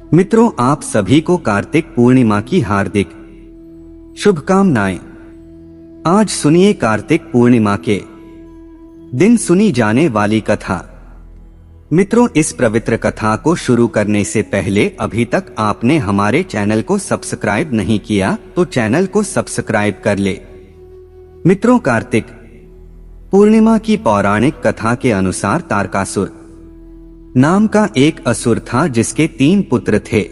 मित्रों, आप सभी को कार्तिक पूर्णिमा की हार्दिक शुभकामनाएं। आज सुनिए कार्तिक पूर्णिमा के दिन सुनी जाने वाली कथा। मित्रों, इस पवित्र कथा को शुरू करने से पहले अभी तक आपने हमारे चैनल को सब्सक्राइब नहीं किया तो चैनल को सब्सक्राइब कर ले। मित्रों, कार्तिक पूर्णिमा की पौराणिक कथा के अनुसार तारकासुर नाम का एक असुर था जिसके 3 पुत्र थे,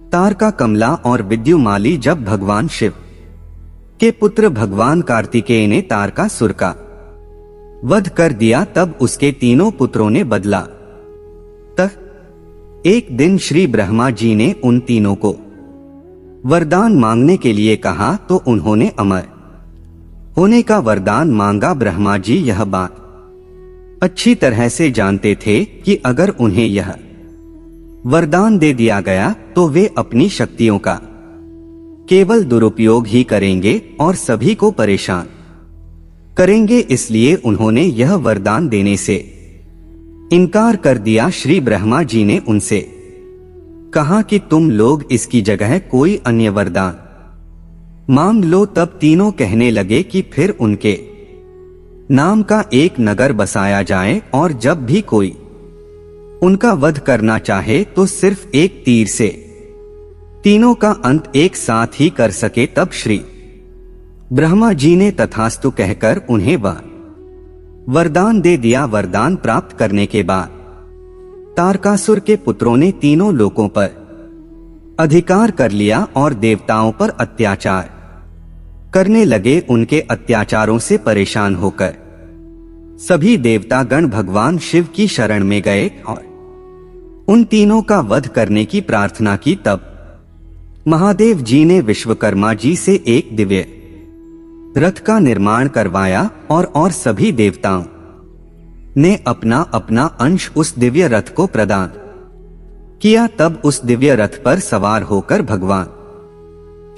तारका, कमला और विद्युमाली। जब भगवान शिव के पुत्र भगवान कार्तिकेय ने तारकासुर का वध कर दिया तब उसके तीनों पुत्रों ने बदला। एक दिन श्री ब्रह्मा जी ने उन तीनों को वरदान मांगने के लिए कहा तो उन्होंने अमर होने का वरदान मांगा। ब्रह्मा जी यह बात अच्छी तरह से जानते थे कि अगर उन्हें यह वरदान दे दिया गया तो वे अपनी शक्तियों का केवल दुरुपयोग ही करेंगे और सभी को परेशान करेंगे, इसलिए उन्होंने यह वरदान देने से इनकार कर दिया। श्री ब्रह्मा जी ने उनसे कहा कि तुम लोग इसकी जगह कोई अन्य वरदान मांग लो। तब तीनों कहने लगे कि फिर उनके नाम का एक नगर बसाया जाए और जब भी कोई उनका वध करना चाहे तो सिर्फ एक तीर से तीनों का अंत एक साथ ही कर सके। तब श्री ब्रह्मा जी ने तथास्तु कहकर उन्हें वह वरदान दे दिया। वरदान प्राप्त करने के बाद तारकासुर के पुत्रों ने तीनों लोकों पर अधिकार कर लिया और देवताओं पर अत्याचार करने लगे। उनके अत्याचारों से परेशान होकर सभी देवता गण भगवान शिव की शरण में गए और उन तीनों का वध करने की प्रार्थना की। तब महादेव जी ने विश्वकर्मा जी से एक दिव्य रथ का निर्माण करवाया और सभी देवताओं ने अपना अपना अंश उस दिव्य रथ को प्रदान किया। तब उस दिव्य रथ पर सवार होकर भगवान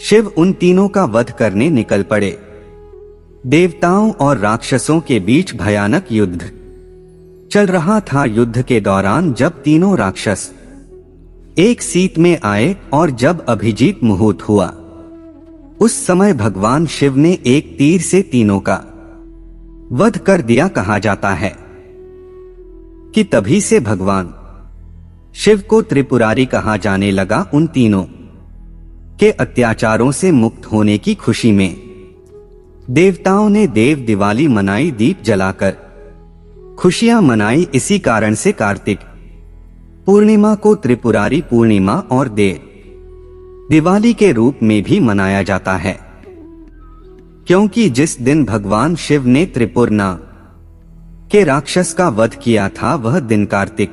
शिव उन तीनों का वध करने निकल पड़े। देवताओं और राक्षसों के बीच भयानक युद्ध चल रहा था। युद्ध के दौरान जब तीनों राक्षस एक सीट में आए और जब अभिजीत मुहूर्त हुआ उस समय भगवान शिव ने एक तीर से तीनों का वध कर दिया। कहा जाता है कि तभी से भगवान शिव को त्रिपुरारी कहा जाने लगा। उन तीनों के अत्याचारों से मुक्त होने की खुशी में देवताओं ने देव दिवाली मनाई, दीप जलाकर खुशियां मनाई। इसी कारण से कार्तिक पूर्णिमा को त्रिपुरारी पूर्णिमा और देव दिवाली के रूप में भी मनाया जाता है, क्योंकि जिस दिन भगवान शिव ने त्रिपुर नाम के राक्षस का वध किया था वह दिन कार्तिक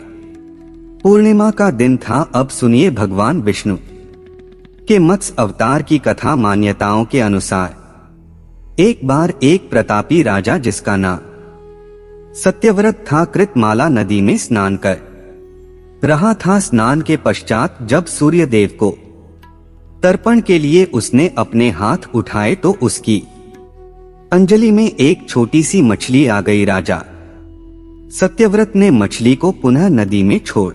पूर्णिमा का दिन था। अब सुनिए भगवान विष्णु के मत्स्य अवतार की कथा। मान्यताओं के अनुसार एक बार एक प्रतापी राजा जिसका नाम सत्यव्रत था, कृतमाला नदी में स्नान कर रहा था। स्नान के पश्चात जब सूर्यदेव को तर्पण के लिए उसने अपने हाथ उठाए तो उसकी अंजलि में एक छोटी सी मछली आ गई। राजा सत्यव्रत ने मछली को पुनः नदी में छोड़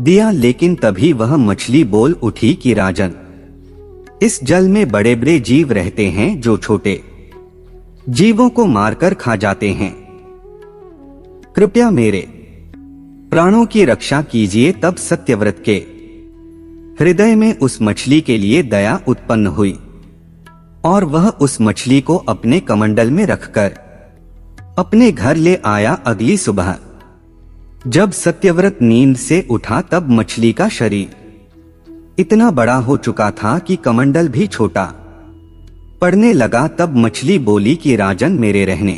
दिया, लेकिन तभी वह मछली बोल उठी कि राजन, इस जल में बड़े बड़े जीव रहते हैं जो छोटे जीवों को मारकर खा जाते हैं, कृपया मेरे प्राणों की रक्षा कीजिए। तब सत्यव्रत के हृदय में उस मछली के लिए दया उत्पन्न हुई और वह उस मछली को अपने कमंडल में रखकर अपने घर ले आया। अगली सुबह जब सत्यव्रत नींद से उठा तब मछली का शरीर इतना बड़ा हो चुका था कि कमंडल भी छोटा पड़ने लगा। तब मछली बोली कि राजन, मेरे रहने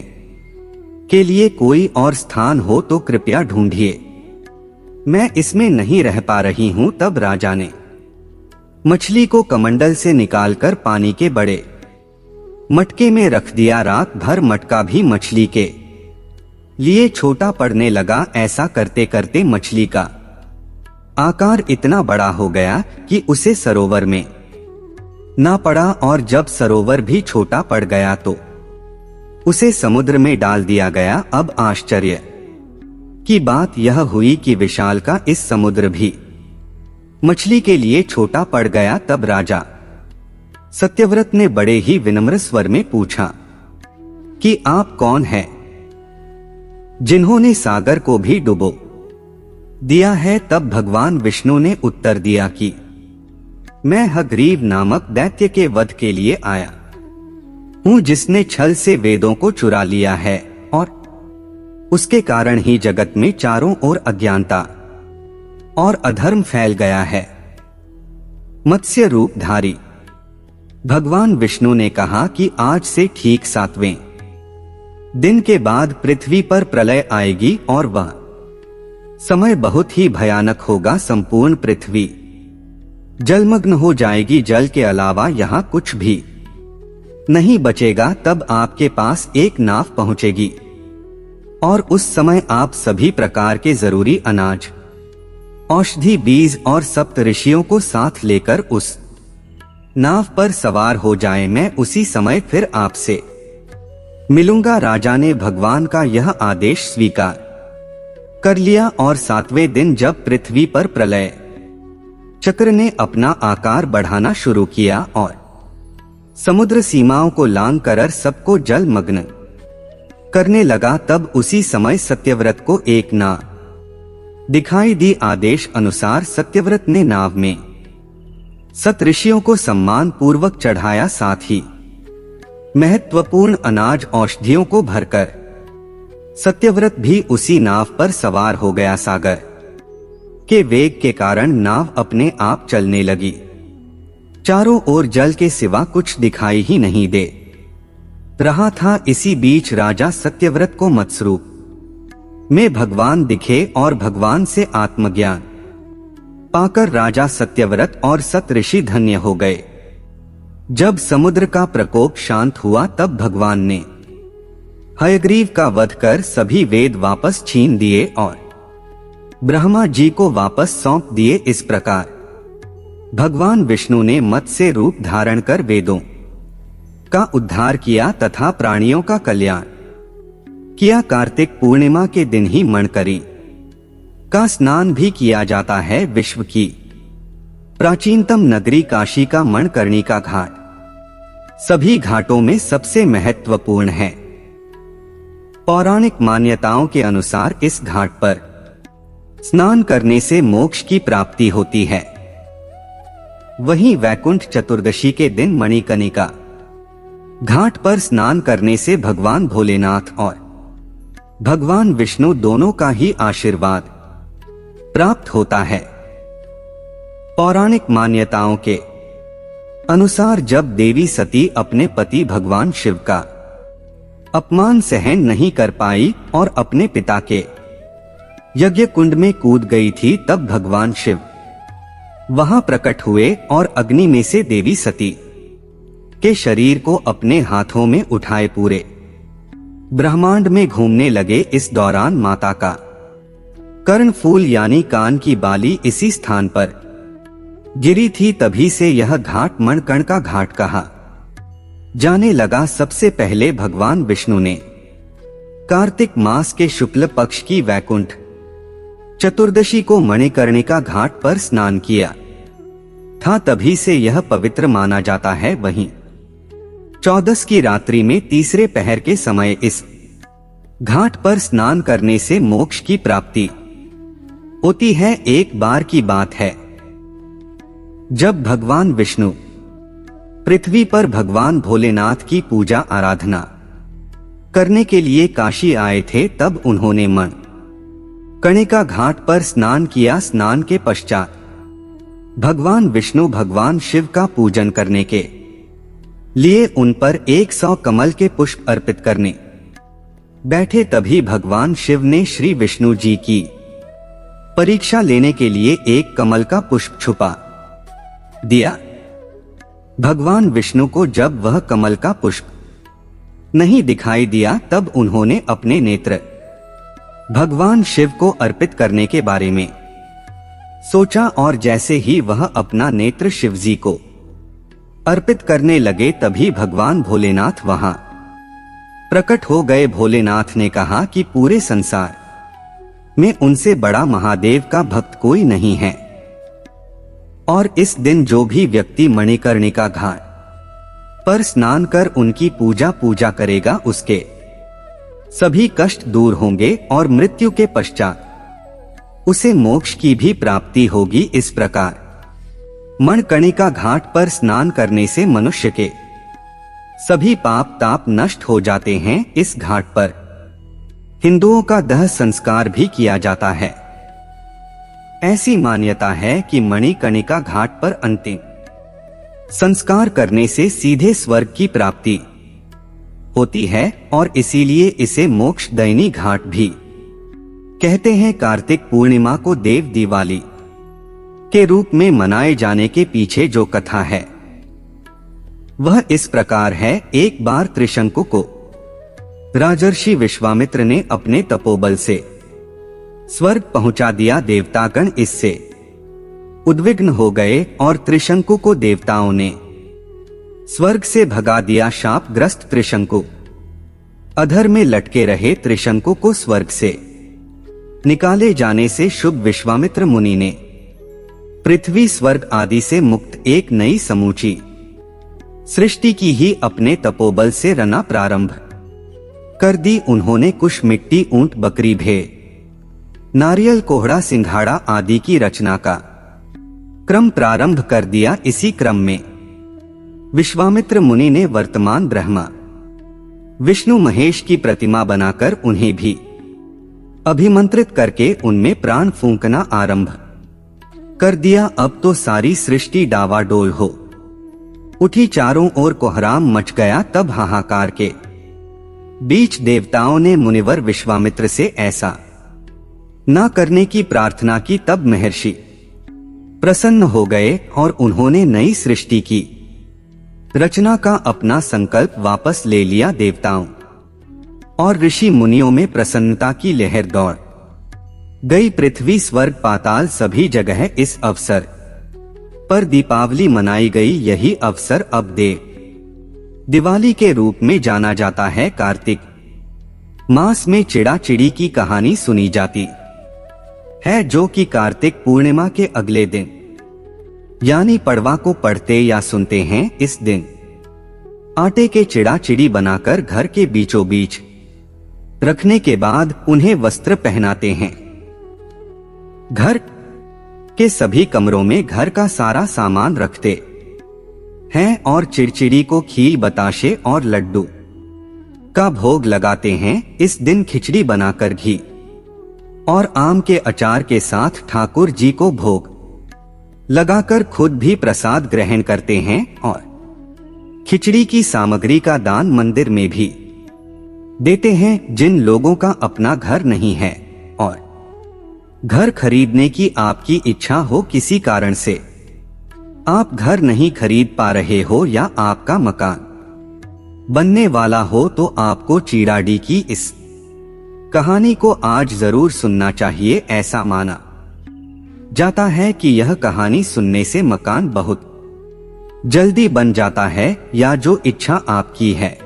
के लिए कोई और स्थान हो तो कृपया ढूंढिए, मैं इसमें नहीं रह पा रही हूं। तब राजा ने मछली को कमंडल से निकालकर पानी के बड़े मटके में रख दिया। रात भर मटका भी मछली के लिए छोटा पड़ने लगा। ऐसा करते करते मछली का आकार इतना बड़ा हो गया कि उसे सरोवर में ना पड़ा और जब सरोवर भी छोटा पड़ गया तो उसे समुद्र में डाल दिया गया। अब आश्चर्य की बात यह हुई कि विशाल का इस समुद्र भी मछली के लिए छोटा पड़ गया। तब राजा सत्यव्रत ने बड़े ही विनम्र स्वर में पूछा कि आप कौन हैं, जिन्होंने सागर को भी डुबो दिया है। तब भगवान विष्णु ने उत्तर दिया कि मैं हग्रीव नामक दैत्य के वध के लिए आया हूं, जिसने छल से वेदों को चुरा लिया है और उसके कारण ही जगत में चारों ओर अज्ञानता और अधर्म फैल गया है। मत्स्य रूपधारी भगवान विष्णु ने कहा कि आज से ठीक 7वें दिन के बाद पृथ्वी पर प्रलय आएगी और वह समय बहुत ही भयानक होगा। संपूर्ण पृथ्वी जलमग्न हो जाएगी, जल के अलावा यहाँ कुछ भी नहीं बचेगा। तब आपके पास एक नाव पहुंचेगी और उस समय आप सभी प्रकार के जरूरी अनाज, औषधि, बीज और सप्त ऋषियों को साथ लेकर उस नाव पर सवार हो जाएं। मैं उसी समय फिर आपसे मिलूंगा। राजा ने भगवान का यह आदेश स्वीकार कर लिया और 7वें दिन जब पृथ्वी पर प्रलय चक्र ने अपना आकार बढ़ाना शुरू किया और समुद्र सीमाओं को लांघ कर सबको जलमग्न करने लगा, तब उसी समय सत्यव्रत को एक नाव दिखाई दी। आदेश अनुसार सत्यव्रत ने नाव में सप्तऋषियों को सम्मान पूर्वक चढ़ाया, साथ ही महत्वपूर्ण अनाज औषधियों को भरकर सत्यव्रत भी उसी नाव पर सवार हो गया। सागर के वेग के कारण नाव अपने आप चलने लगी। चारों ओर जल के सिवा कुछ दिखाई ही नहीं दे रहा था। इसी बीच राजा सत्यव्रत को मत्स्यरूप में भगवान दिखे और भगवान से आत्मज्ञान पाकर राजा सत्यव्रत और सप्तऋषि धन्य हो गए। जब समुद्र का प्रकोप शांत हुआ तब भगवान ने हयग्रीव का वध कर सभी वेद वापस छीन दिए और ब्रह्मा जी को वापस सौंप दिए। इस प्रकार भगवान विष्णु ने मत्स्य रूप धारण कर वेदों का उद्धार किया तथा प्राणियों का कल्याण किया। कार्तिक पूर्णिमा के दिन ही मणकरी का स्नान भी किया जाता है। विश्व की प्राचीनतम नगरी काशी का मणकर्णिका घाट सभी घाटों में सबसे महत्वपूर्ण है। पौराणिक मान्यताओं के अनुसार इस घाट पर स्नान करने से मोक्ष की प्राप्ति होती है। वहीं वैकुंठ चतुर्दशी के दिन मणिकर्णिका घाट पर स्नान करने से भगवान भोलेनाथ और भगवान विष्णु दोनों का ही आशीर्वाद प्राप्त होता है। पौराणिक मान्यताओं के अनुसार जब देवी सती अपने पति भगवान शिव का अपमान सहन नहीं कर पाई और अपने पिता के यज्ञ कुंड में कूद गई थी, तब भगवान शिव वहां प्रकट हुए और अग्नि में से देवी सती के शरीर को अपने हाथों में उठाए पूरे ब्रह्मांड में घूमने लगे। इस दौरान माता का कर्णफूल यानी कान की बाली इसी स्थान पर गिरी थी, तभी से यह घाट मणिकर्णिका घाट कहा जाने लगा। सबसे पहले भगवान विष्णु ने कार्तिक मास के शुक्ल पक्ष की वैकुंठ चतुर्दशी को मणिकर्णिका घाट पर स्नान किया था, तभी से यह पवित्र माना जाता है। वहीं 14 की रात्रि में तीसरे पहर के समय इस घाट पर स्नान करने से मोक्ष की प्राप्ति होती है। एक बार की बात है जब भगवान विष्णु पृथ्वी पर भगवान भोलेनाथ की पूजा आराधना करने के लिए काशी आए थे, तब उन्होंने मणिकर्णिका घाट पर स्नान किया। स्नान के पश्चात भगवान विष्णु भगवान शिव का पूजन करने के लिए उन पर 100 कमल के पुष्प अर्पित करने बैठे, तभी भगवान शिव ने श्री विष्णु जी की परीक्षा लेने के लिए एक कमल का पुष्प छुपा दिया। भगवान विष्णु को जब वह कमल का पुष्प नहीं दिखाई दिया, तब उन्होंने अपने नेत्र भगवान शिव को अर्पित करने के बारे में सोचा और जैसे ही वह अपना नेत्र शिवजी को अर्पित करने लगे, तभी भगवान भोलेनाथ वहां प्रकट हो गए। भोलेनाथ ने कहा कि पूरे संसार में उनसे बड़ा महादेव का भक्त कोई नहीं है। और इस दिन जो भी व्यक्ति मणिकर्णिका घाट पर स्नान कर उनकी पूजा करेगा उसके सभी कष्ट दूर होंगे और मृत्यु के पश्चात उसे मोक्ष की भी प्राप्ति होगी। इस प्रकार मणिकर्णिका घाट पर स्नान करने से मनुष्य के सभी पाप ताप नष्ट हो जाते हैं। इस घाट पर हिंदुओं का दह संस्कार भी किया जाता है। ऐसी मान्यता है कि मणिकर्णिका घाट पर अंतिम संस्कार करने से सीधे स्वर्ग की प्राप्ति होती है और इसीलिए इसे मोक्षदायिनी घाट भी कहते हैं। कार्तिक पूर्णिमा को देव दिवाली के रूप में मनाए जाने के पीछे जो कथा है वह इस प्रकार है। एक बार त्रिशंकु को राजर्षि विश्वामित्र ने अपने तपोबल से स्वर्ग पहुंचा दिया। देवतागण इससे उद्विग्न हो गए और त्रिशंकु को देवताओं ने स्वर्ग से भगा दिया। शापग्रस्त त्रिशंकु अधर में लटके रहे त्रिशंकु को स्वर्ग से निकाले जाने से शुभ विश्वामित्र मुनि ने पृथ्वी स्वर्ग आदि से मुक्त एक नई समूची सृष्टि की ही अपने तपोबल से रना प्रारंभ कर दी। उन्होंने कुश मिट्टी ऊंट बकरी भेड़ नारियल कोहड़ा सिंघाड़ा आदि की रचना का क्रम प्रारंभ कर दिया। इसी क्रम में विश्वामित्र मुनि ने वर्तमान ब्रह्मा विष्णु महेश की प्रतिमा बनाकर उन्हें भी अभिमंत्रित करके उनमें प्राण फूंकना आरंभ कर दिया। अब तो सारी सृष्टि डावाडोल हो उठी, चारों ओर कोहराम मच गया। तब हाहाकार के बीच देवताओं ने मुनिवर विश्वामित्र से ऐसा न करने की प्रार्थना की। तब महर्षि प्रसन्न हो गए और उन्होंने नई सृष्टि की रचना का अपना संकल्प वापस ले लिया। देवताओं और ऋषि मुनियों में प्रसन्नता की लहर दौड़ गई। पृथ्वी स्वर्ग पाताल सभी जगह इस अवसर पर दीपावली मनाई गई। यही अवसर अब दिवाली के रूप में जाना जाता है। कार्तिक मास में चिड़ा चिड़ी की कहानी सुनी जाती है, जो कि कार्तिक पूर्णिमा के अगले दिन यानी पड़वा को पढ़ते या सुनते हैं। इस दिन आटे के चिड़ा चिड़ी बनाकर घर के बीचों बीच रखने के बाद उन्हें वस्त्र पहनाते हैं। घर के सभी कमरों में घर का सारा सामान रखते हैं और चिड़चिड़ी को खील बताशे और लड्डू का भोग लगाते हैं। इस दिन खिचड़ी बनाकर घी और आम के अचार के साथ ठाकुर जी को भोग लगाकर खुद भी प्रसाद ग्रहण करते हैं और खिचड़ी की सामग्री का दान मंदिर में भी देते हैं। जिन लोगों का अपना घर नहीं है और घर खरीदने की आपकी इच्छा हो, किसी कारण से आप घर नहीं खरीद पा रहे हो या आपका मकान बनने वाला हो, तो आपको चिड़ाडी की इस कहानी को आज जरूर सुनना चाहिए। ऐसा माना जाता है कि यह कहानी सुनने से मकान बहुत जल्दी बन जाता है, या जो इच्छा आपकी है,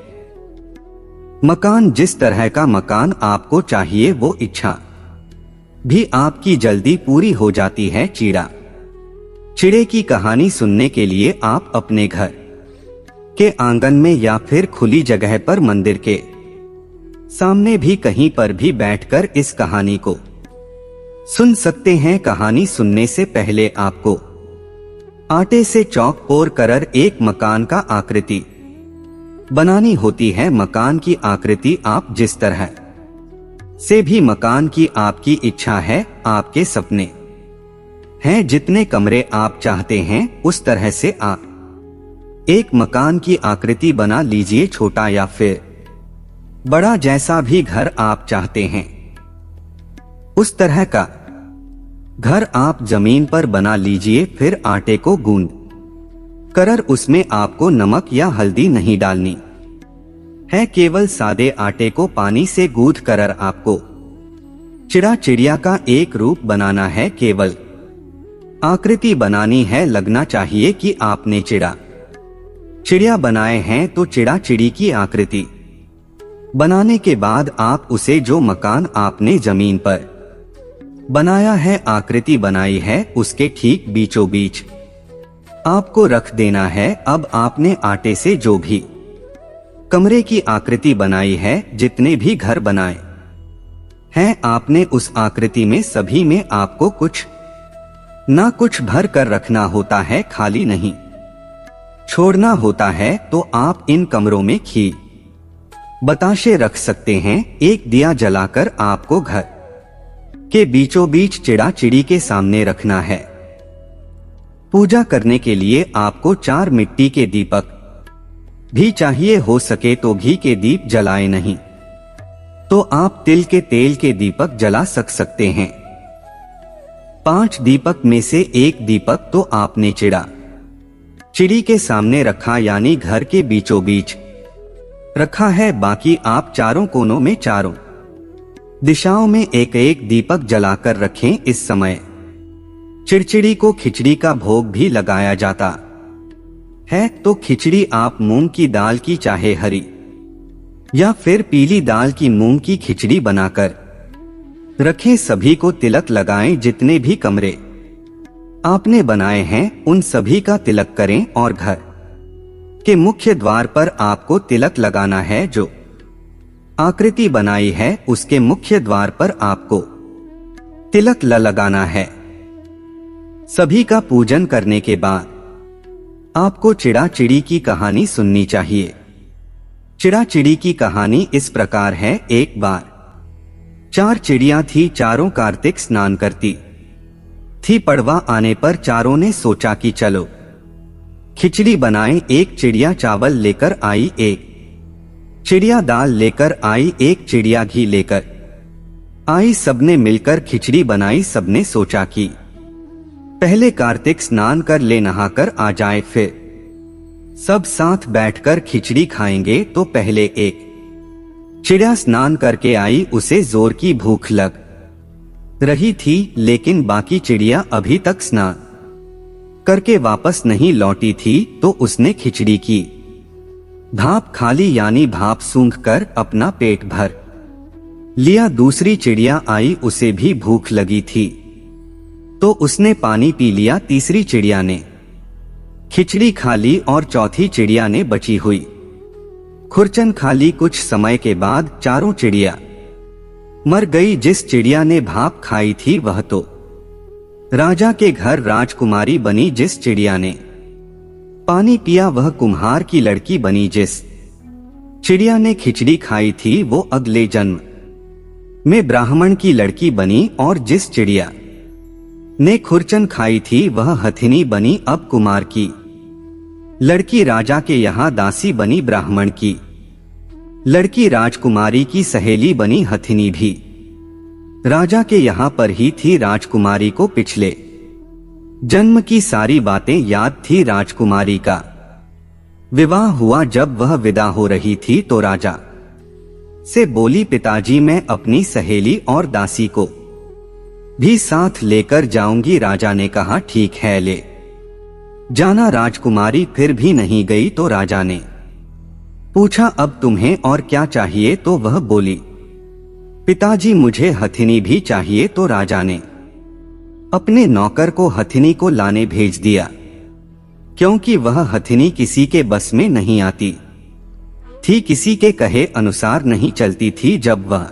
मकान जिस तरह का मकान आपको चाहिए वो इच्छा भी आपकी जल्दी पूरी हो जाती है। चिड़े की कहानी सुनने के लिए आप अपने घर के आंगन में या फिर खुली जगह पर मंदिर के सामने भी कहीं पर भी बैठकर इस कहानी को सुन सकते हैं। कहानी सुनने से पहले आपको आटे से चौक पोर कर एक मकान का आकृति बनानी होती है। मकान की आकृति आप जिस तरह से भी मकान की आपकी इच्छा है, आपके सपने हैं, जितने कमरे आप चाहते हैं उस तरह से आप एक मकान की आकृति बना लीजिए। छोटा या फिर बड़ा, जैसा भी घर आप चाहते हैं उस तरह का घर आप जमीन पर बना लीजिए। फिर आटे को गूंद कर उसमें आपको नमक या हल्दी नहीं डालनी है, केवल सादे आटे को पानी से गूंथ कर आपको चिड़ा चिड़िया का एक रूप बनाना है। केवल आकृति बनानी है। लगना चाहिए कि आपने चिड़िया बनाए हैं, तो चिड़ा चिड़ी की आकृति बनाने के बाद आप उसे जो मकान आपने जमीन पर बनाया है, आकृति बनाई है, उसके ठीक बीचों बीच आपको रख देना है। अब आपने आटे से जो भी कमरे की आकृति बनाई है, जितने भी घर बनाए हैं, आपने उस आकृति में सभी में आपको कुछ ना कुछ भर कर रखना होता है, खाली नहीं छोड़ना होता है। तो आप इन कमरों में खीर बताशे रख सकते हैं। एक दिया जलाकर आपको घर के बीचों बीच चिड़ा चिड़ी के सामने रखना है। पूजा करने के लिए आपको 4 मिट्टी के दीपक भी चाहिए, हो सके तो घी के दीप जलाए नहीं तो आप तिल के तेल के दीपक जला सकते हैं। 5 दीपक में से एक दीपक तो आपने चिड़ी के सामने रखा, यानी घर के बीचों बीच रखा है। बाकी आप चारों कोनों में, चारों दिशाओं में एक एक दीपक जलाकर रखें। इस समय चिड़चिड़ी को खिचड़ी का भोग भी लगाया जाता है। तो खिचड़ी आप मूंग की दाल की, चाहे हरी या फिर पीली दाल की, मूंग की खिचड़ी बनाकर रखें। सभी को तिलक लगाएं। जितने भी कमरे आपने बनाए हैं उन सभी का तिलक करें और घर के मुख्य द्वार पर आपको तिलक लगाना है। जो आकृति बनाई है उसके मुख्य द्वार पर आपको तिलक लगाना है। सभी का पूजन करने के बाद आपको चिड़ा चिड़ी की कहानी सुननी चाहिए। चिड़ा चिड़ी की कहानी इस प्रकार है। एक बार 4 चिड़ियां थी, चारों कार्तिक स्नान करती थी। पड़वा आने पर चारों ने सोचा कि चलो खिचड़ी बनाएं। एक चिड़िया चावल लेकर आई, एक चिड़िया दाल लेकर आई, एक चिड़िया घी लेकर आई। सबने मिलकर खिचड़ी बनाई। सबने सोचा कि पहले कार्तिक स्नान कर ले, नहाकर आ जाए, फिर सब साथ बैठकर खिचड़ी खाएंगे। तो पहले एक चिड़िया स्नान करके आई, उसे जोर की भूख लग रही थी, लेकिन बाकी चिड़िया अभी तक स्नान करके वापस नहीं लौटी थी। तो उसने खिचड़ी की भाप खा ली, यानी भाप सूंघ कर अपना पेट भर लिया। दूसरी चिड़िया आई, उसे भी भूख लगी थी तो उसने पानी पी लिया। तीसरी चिड़िया ने खिचड़ी खा ली और चौथी चिड़िया ने बची हुई खुरचन खा ली। कुछ समय के बाद चारों चिड़िया मर गई। जिस चिड़िया ने भाप खाई थी वह तो राजा के घर राजकुमारी बनी। जिस चिड़िया ने पानी पिया वह कुम्हार की लड़की बनी। जिस चिड़िया ने खिचड़ी खाई थी वो अगले जन्म में ब्राह्मण की लड़की बनी। और जिस चिड़िया ने खुरचन खाई थी वह हथिनी बनी। अब कुमार की लड़की राजा के यहाँ दासी बनी। ब्राह्मण की लड़की राजकुमारी की सहेली बनी। हथिनी भी राजा के यहाँ पर ही थी। राजकुमारी को पिछले जन्म की सारी बातें याद थी। राजकुमारी का विवाह हुआ। जब वह विदा हो रही थी तो राजा से बोली, पिताजी मैं अपनी सहेली और दासी को भी साथ लेकर जाऊंगी। राजा ने कहा ठीक है, ले जाना। राजकुमारी फिर भी नहीं गई तो राजा ने पूछा, अब तुम्हें और क्या चाहिए? तो वह बोली, पिताजी मुझे हथिनी भी चाहिए। तो राजा ने अपने नौकर को हथिनी को लाने भेज दिया, क्योंकि वह हथिनी किसी के बस में नहीं आती थी, किसी के कहे अनुसार नहीं चलती थी। जब वह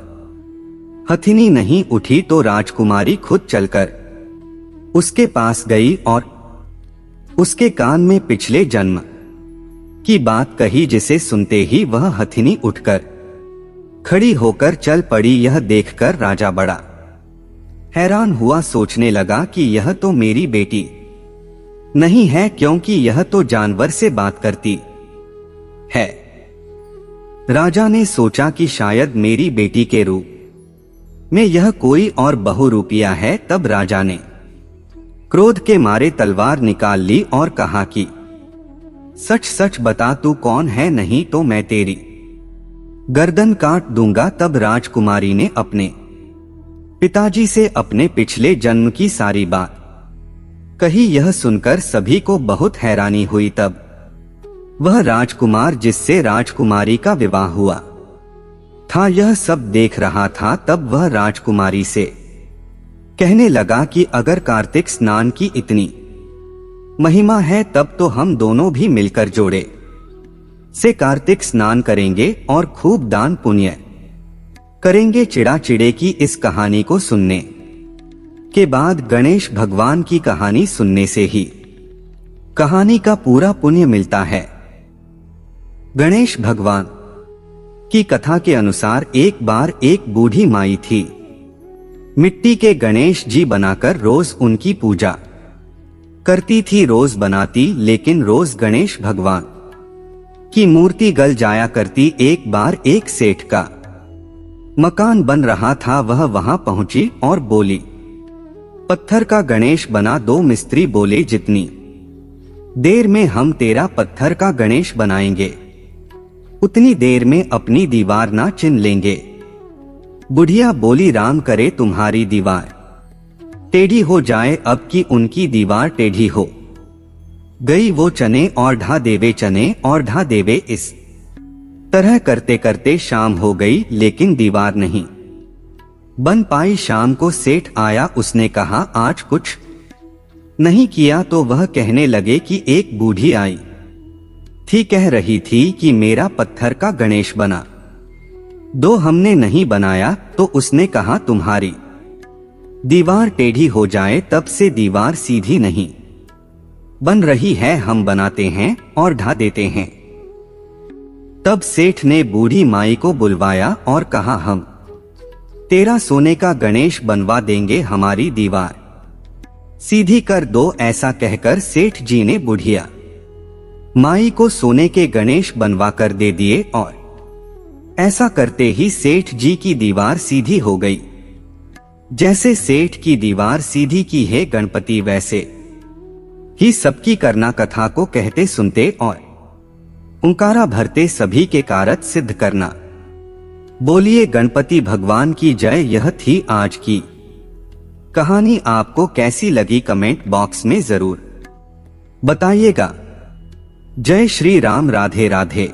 हथिनी नहीं उठी तो राजकुमारी खुद चलकर उसके पास गई और उसके कान में पिछले जन्म की बात कही, जिसे सुनते ही वह हथिनी उठकर खड़ी होकर चल पड़ी। यह देखकर राजा बड़ा हैरान हुआ, सोचने लगा कि यह तो मेरी बेटी नहीं है, क्योंकि यह तो जानवर से बात करती है। राजा ने सोचा कि शायद मेरी बेटी के रूप में यह कोई और बहुरूपिया है। तब राजा ने क्रोध के मारे तलवार निकाल ली और कहा कि सच सच बता तू कौन है, नहीं तो मैं तेरी गर्दन काट दूंगा। तब राजकुमारी ने अपने पिताजी से अपने पिछले जन्म की सारी बात कही। यह सुनकर सभी को बहुत हैरानी हुई। तब वह राजकुमार जिससे राजकुमारी का विवाह हुआ था यह सब देख रहा था। तब वह राजकुमारी से कहने लगा कि अगर कार्तिक स्नान की इतनी महिमा है तब तो हम दोनों भी मिलकर जोड़े से कार्तिक स्नान करेंगे और खूब दान पुण्य करेंगे। चिड़ा चिड़े की इस कहानी को सुनने के बाद गणेश भगवान की कहानी सुनने से ही कहानी का पूरा पुण्य मिलता है। गणेश भगवान की कथा के अनुसार एक बार एक बूढ़ी माई थी। मिट्टी के गणेश जी बनाकर रोज उनकी पूजा करती थी। रोज बनाती लेकिन रोज गणेश भगवान की मूर्ति गल जाया करती। एक बार एक सेठ का मकान बन रहा था, वह वहां पहुंची और बोली, पत्थर का गणेश बना दो। मिस्त्री बोले, जितनी देर में हम तेरा पत्थर का गणेश बनाएंगे उतनी देर में अपनी दीवार ना चिन लेंगे। बुढ़िया बोली, राम करे तुम्हारी दीवार टेढ़ी हो जाए, अब की उनकी दीवार टेढ़ी हो गई। वो चने और ढा देवे, चने और ढा देवे। इस तरह करते करते शाम हो गई लेकिन दीवार नहीं बन पाई। शाम को सेठ आया, उसने कहा आज कुछ नहीं किया तो वह कहने लगे कि एक बूढ़ी आई थी, कह रही थी कि मेरा पत्थर का गणेश बना दो। हमने नहीं बनाया तो उसने कहा तुम्हारी दीवार टेढ़ी हो जाए, तब से दीवार सीधी नहीं बन रही है। हम बनाते हैं और ढा देते हैं। तब सेठ ने बूढ़ी माई को बुलवाया और कहा, हम तेरा सोने का गणेश बनवा देंगे, हमारी दीवार सीधी कर दो। ऐसा कहकर सेठ जी ने बुढ़िया माई को सोने के गणेश बनवा कर दे दिए और ऐसा करते ही सेठ जी की दीवार सीधी हो गई। जैसे सेठ की दीवार सीधी की है गणपति, वैसे ही सबकी करना। कथा को कहते सुनते और ओंकारा भरते सभी के कारज सिद्ध करना। बोलिए गणपति भगवान की जय। यह थी आज की कहानी। आपको कैसी लगी कमेंट बॉक्स में जरूर बताइएगा। जय श्री राम, राधे राधे।